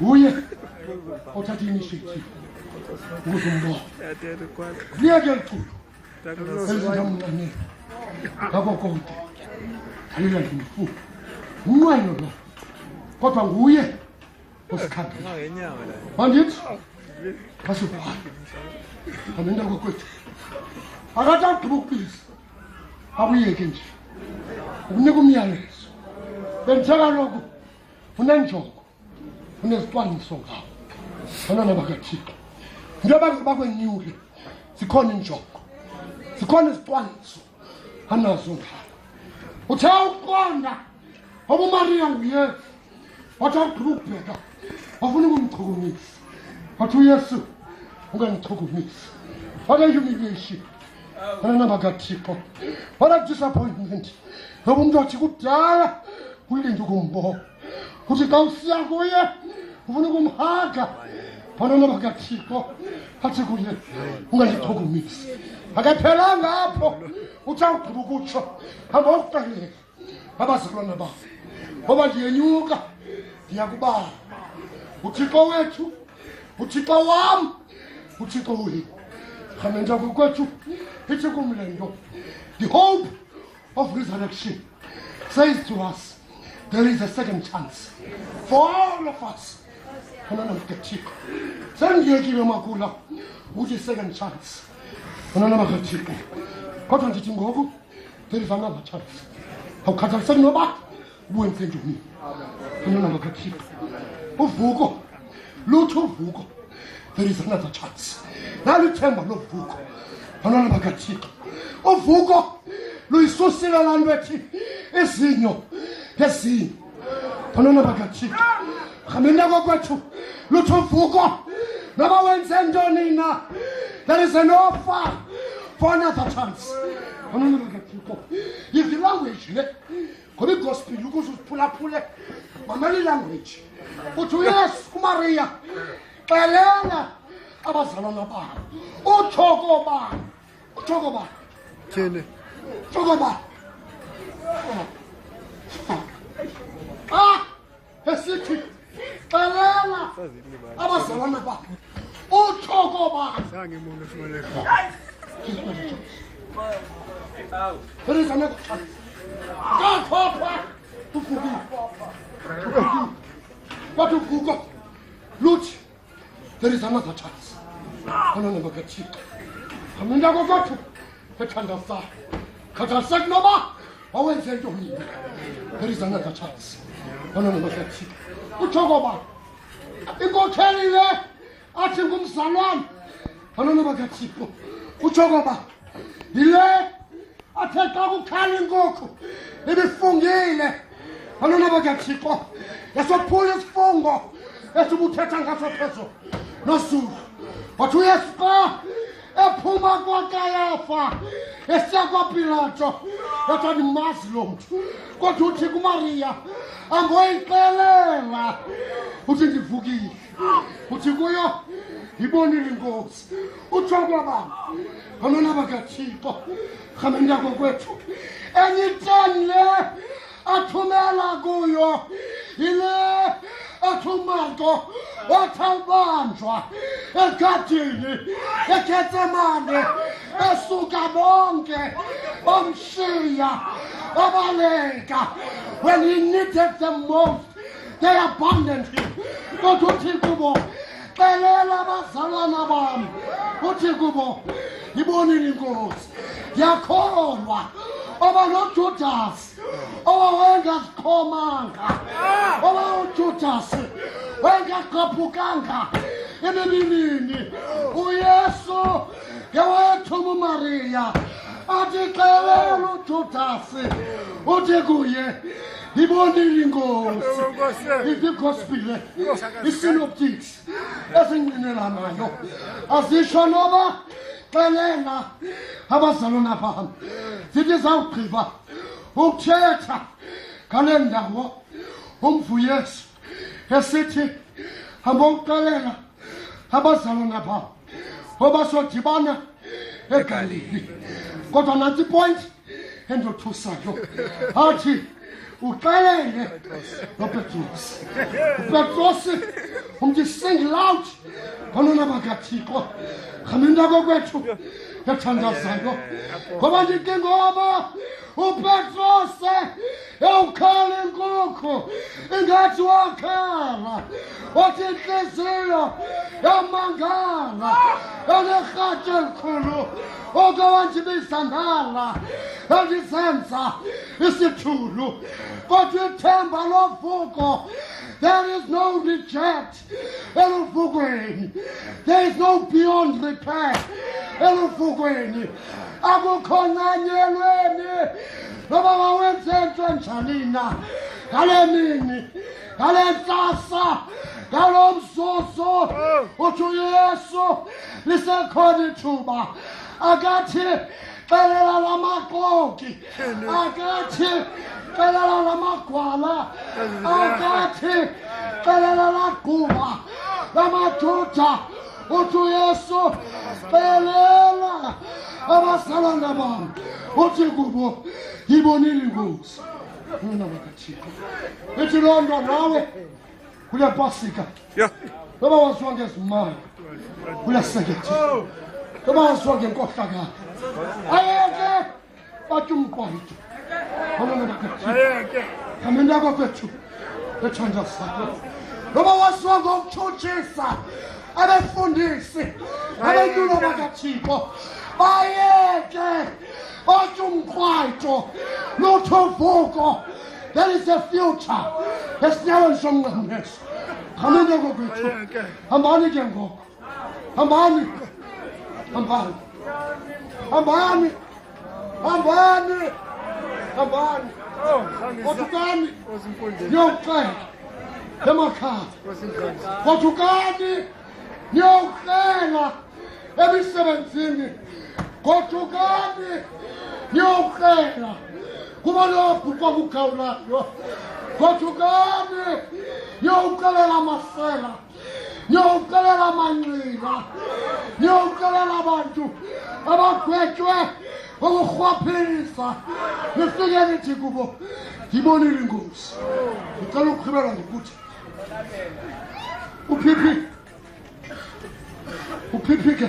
uye othatha initiative ukuze umbono liyeke liculo ezintamnaneni ngako konke alila ngimfuna umnqweno lo kodwa nguye osikhangela mandithi kasibhali amenda kokwethu akathi agqiba ukubiza abuyeke nje ukunika umyalezo benzeka lokhu unenjongo unezicwangciso ngawo abantwana bakathixo into bakwenyule zikhona injongo zikhona izicwangciso anazo ngawo uthe uqonda obumariya nguyesu wathi agqiba ukubheka wafuna ukumchukumisa wathi uyesu ungandichukumisi what a humiliation abantwana bakathixo what a disappointment ngoba umntu wathi kudala ulinde ukumbona uthi xa usiya kuye ufuna ukumhaga abantwana bakathixo athi kuye ungandichukumisi akaphelanga apho uthi awugqiba ukutsho hamba ukuqalela abazalwana babo ngoba ndiyenyuka ndiyakubala uthixo wethu uthixo wam uthixo wethu khamenta kokwethu ithi kumlendo the hope of resurrection says to us there is a second chance for all of us abantwana bakathixo sendiyekile makula uthi second chance abantwana bakathixo kodwa ndithi ngoku there is another chance awukhathaliseki noba ubuyenze ntoni abantwana bakathixo uvuko lutho uvuko there is another chance nalithemba lovuko abantwana bakathixo uvuko luyisusile laa nto ethi izinyo ngezinyo abantwana bakathixo rhamenda kokwethu lutho uvuko noba wenze ntoni na there is an offer for another chance abantwana bakathixo yive ilanguage le ngoba igospel ukuze uziphulaphule mamela ilanguage uthi uyesu kumariya xelela abazalwana babo utshoko bani tyhini tshoko bani esithi xelela abazalwana babo utshoko bani sangimona simaleka there is another chance kakhopha uvukile kwathi uvuko luthi there is another chance abantwana bakathixo amenda kokwethu ethandazayo khathaliseki noba wawenze ntoni there is another chance abantwana bakathixo utshoko bani inkokheli le athi ngumzalwane abantwana bakathixo utshoko bani yile athe xa kukhala inkukhu ibifungile abantwana bakathixo yasophula isifungo esibuthetha ngaso phezulu nosulu wathi uyesu xa ephuma kwakayafa esiya kwapilato yathi andimazi lo mntu kodwa uthi kumariya angoyixelela uthi ndivukile uthi kuyo yibonile inkosi utshoko bani abantwana bakathixo rhamenda kokwethu enye iteni le athumela kuyo yile athi umarko wathi abanjwa egadini egetsemane esuka bonke bamshiya abaleka when he needed them most they abandoned him kodwa uthi kubo xelela abazalwana bam uthi kubo yibonile inkosi ndiyakholwa oba noJudasi owawengazikhomanga oba uJudasi wengaqaphukanga ebebinini uyesu ngewethuma uMariya athi xelela uJudasi uthi kuye yibonile inkosi igospel isynoptics ezingqinelanayo azisho noba xelela abazalwana bam zithi zawugqiba ukuthetha ngale ndawo umvuyesu esithi hamba ukuxelela abazalwana bam obasodibana eGalili kodwa nanti point endothusayo athi uxelele noPetros. uPetros umntu sing loud khona bakathixo khaminda kokwethu yathandazayo ngoba ndithi ngoba uPetros yawukhala inkukhu ingathi wakhala wathi inhliziyo yamangala yanerhatya elikhulu okawanjiba izandala yandisenza isithulu kodwa ithemba lovuko. There is no reject eluvukweni. There is no beyond repair eluvukweni. Akukho nanyelweni noba wawenze into enjani na ngale mini ngale ntsasa ngalo mzuzu uthi uYesu lisekhona ithuba akathi xelela lamaxoki akathi xelela lamagwala akathi xelela lagquba lamajuda uthi uYesu xelela abasalana bam uthi kubo yibonile inkosi nina bakathixo ethi loo nto nawe kule pasika noba waziwa ngezimali kule sekethe noba waziwa ngenkohlakalo ayeke bathi umqwayito nina bakathixo khamenda kwakwethu ethandazayo noba waziwa ngokutshutshisa abefundisi abenyulo bakathixo bayeke bathi umqwayito nothi uvuko. There is a future esinyaweni somnqamleso khamenda kwakwethu hambani ke ngoko hambani hambani hambani hambani hambani othukani niyokuxela emakhaya gothukani niyokuxela emisebenzini gothukani niyokuxela kuba lobhukwa kugawulayo gothukani niyokuxelela amasela niyokuxelela amanxila niyokuxelela abantu abagwetywe ngokurhwaphisa nifike nithi kubo ndibonile inkosi. Ndicela ukugqibela ngokuthi uphiphi ke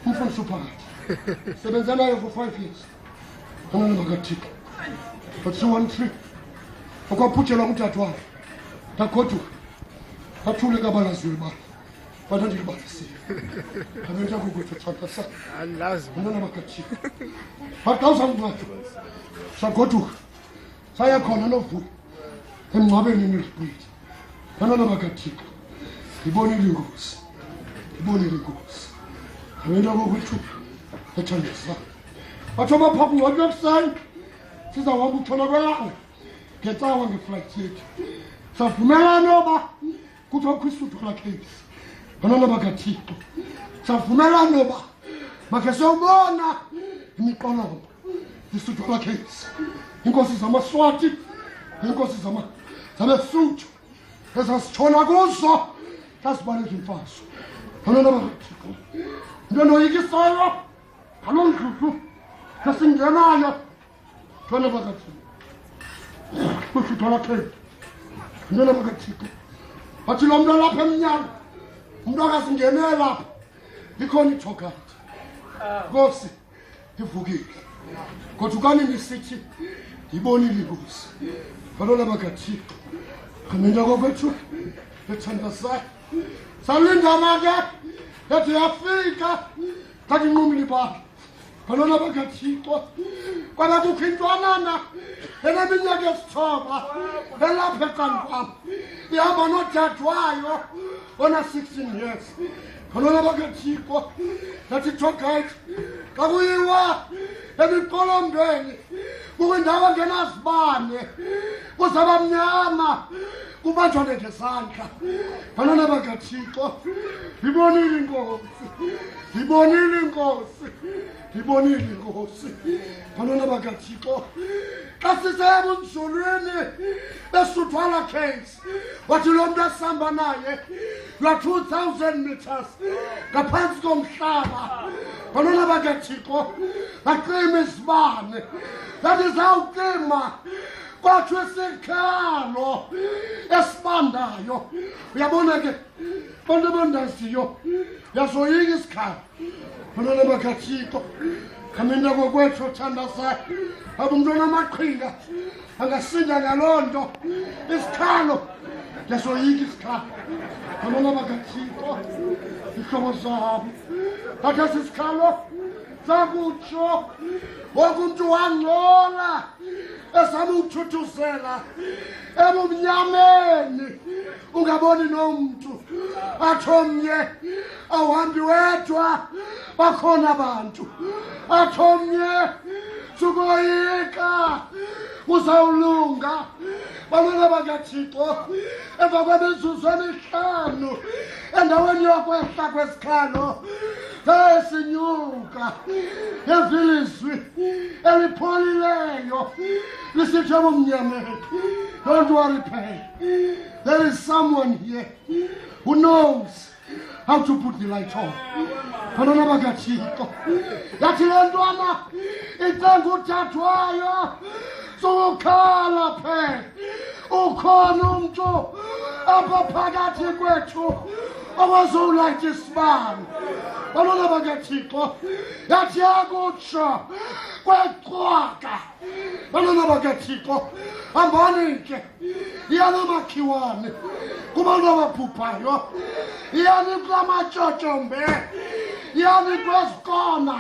umfundisi uphakathi sebenza nayo for 5 years anani bakathixo but 213 okwaphutshelwa ngutata wakhe ndagoduka athule kabalazwe ba but andilibalisile khamenta kukwethu tshantasa anani bakathixo but xa uzamncwadi sagoduka saya khona novuko emngcwabeni nilibhwidi anani bakathixo ndibonile inkosi ndibonile inkosi khamenta kokwethu ethandisa batho baphaphu ngcwatywa ekuseni sizawuhamba utshona kwelanga ngecawa ngeflight yethu savumelana oba kuthiwa kukho isuthu lakheisi anana bakathixo savumelana oba makhe siyobona imiqolomba isuthu lakheisi iinkosi zamaswati iinkosi zabesuthu ezasitshona kuzo xa sibaleka imfazwe anana bakathixo into endoyikisayo ngaloo ndluhlu esingenayo tshona bakathixo kusuthu lakheisi intona bakathixo bathi lo mntu alapha emnyango umntu akasingenele lapha ikhona ithokathi nkosi ivukile gothukani nisithi ndiyibonile inkosi ngalona bakathixo khamenda kokwethu ethandazayo salindana ke yathi yafika xa ndinqumile ibhaki ngalona bakathixo kwaba kukho intwanana eneminyaka esithoba elapha ecan'kwam ihamba nodade wayo ona-16 years ngalona bakathixo yathi togayithi xa kuyiwa emiqolombeni kukwindawo engenazibane kuzaba mnyama kubanjwa ngezandla ngalona bakathixo ndibonile inkosi ndibonile inkosi ndibonile inkosi ngalona bakathixo xa sisebunzulwini besuthwala case wathi lo mntu asihamba naye lwa 2,000 meters ngaphantsi komhlaba ngalona bakathixo bacima izibane zathi zawucima kwathi isikhalo esibandayo uyabona ke bantu abandaziyo yazoyika isikhalo bonana bakathixo khamenda kokwethu othandazayo aba umntwana amaqhinga angasinda ngaloo nto isikhalo yazoyika isikhalo bonana bakathixo ihlobo zabo thatha isikhalo sakutsho wonke umntu wangcola esama ukuthuthuzela ebumnyameni ungaboni nomntu athi omnye awuhambi wedwa bakhona abantu athi omnye sukoyika uzawulunga balona bakathixo emva kwemizuzu emihlanu endaweni yokwehla kwesikhalo esinyuka evilizwi elipholileyo lisithi ebumnyameni. Don't worry, Pay. There is someone here who knows how to put the light on. Banana bakathixo yathi le ntwana icenga uthathwayo sukukhala Pay. Ukhona umntu apha phakathi kwethu owazowulayitha isibane. Banana bakathixo yathi yakutsho kweqwaka. Banana bakathixo hambani ke iyanamakhiwane kubantu ababhubhayo iyanikwa amatyotyombe iyanikwa ezikona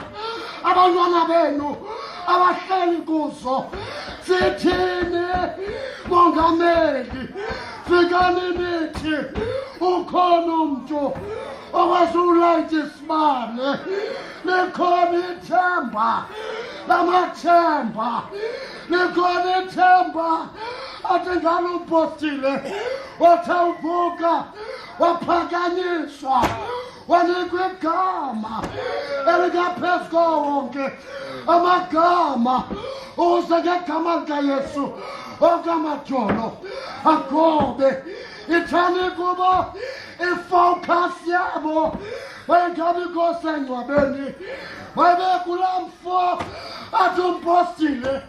abantwana benu abahleli kuzo. Sithini mongameli fikani nithi ukhona umntu owazowulayitha isibane. Likhona ithemba lamathemba likhona ithemba athi ngalo upostile wathi uvuka waphakanyiswa wanikwa igama elingaphezu kawonke amagama uze ngegama likaYesu okamajolo agobe ithani kubo ifocus yabo wayengabi kosengcwabeni wayebekulaa mfo athi umpostile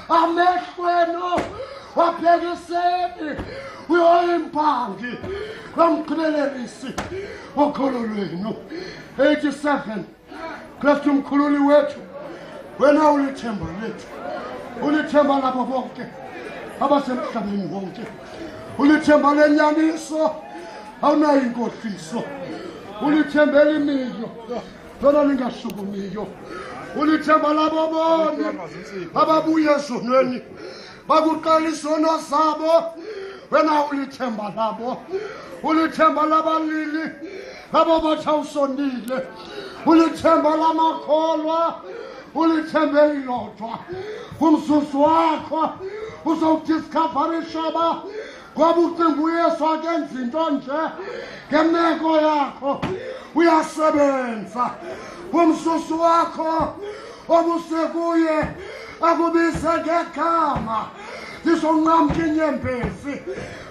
amehlwenu wabhekiseni uyoyimbangi lomgqibelelisi wokholo lwenu. 87 Kristu mkhululi wethu wena ulithemba lethu ulithemba labo bonke abasemhlabeni wonke ulithemba lenyaniso awunayo inkohliso ulithembela imiyo lona lingashukumiyo ulithemba labo bonke ababuya ezonweni bakuqala izono zabo wena ulithemba labo ulithemba labalili labo bathi awusondile ulithemba lamakholwa ulithemba elilodwa kumzuzu wakho uzowudiscoverishaba ngoba ucinga uYesu akenza into nje ngemeko yakho uyasebenza kumzuzu wakho obusekuye akubize ngegama lizonqamka inyembezi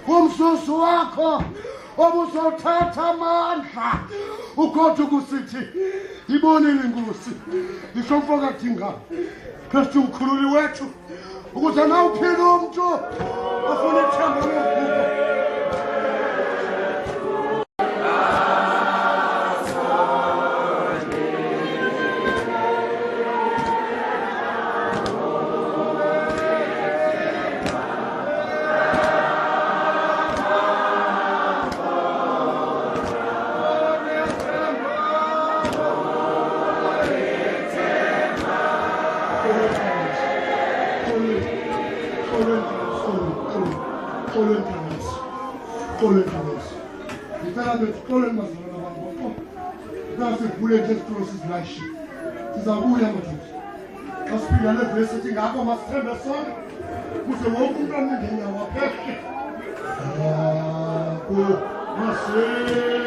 kumzuzu wakho obuzothatha amandla ukhotha ukusithi ibonile inkosi isho mfoka dinga Kristu mkhululi wethu ukuze nawuphile umntu afuna ithemba lovuko. Sizabuya madoda asifika levesi ethi ngapho masithembe sonke kuze wonke umntu amngenya waphehle mase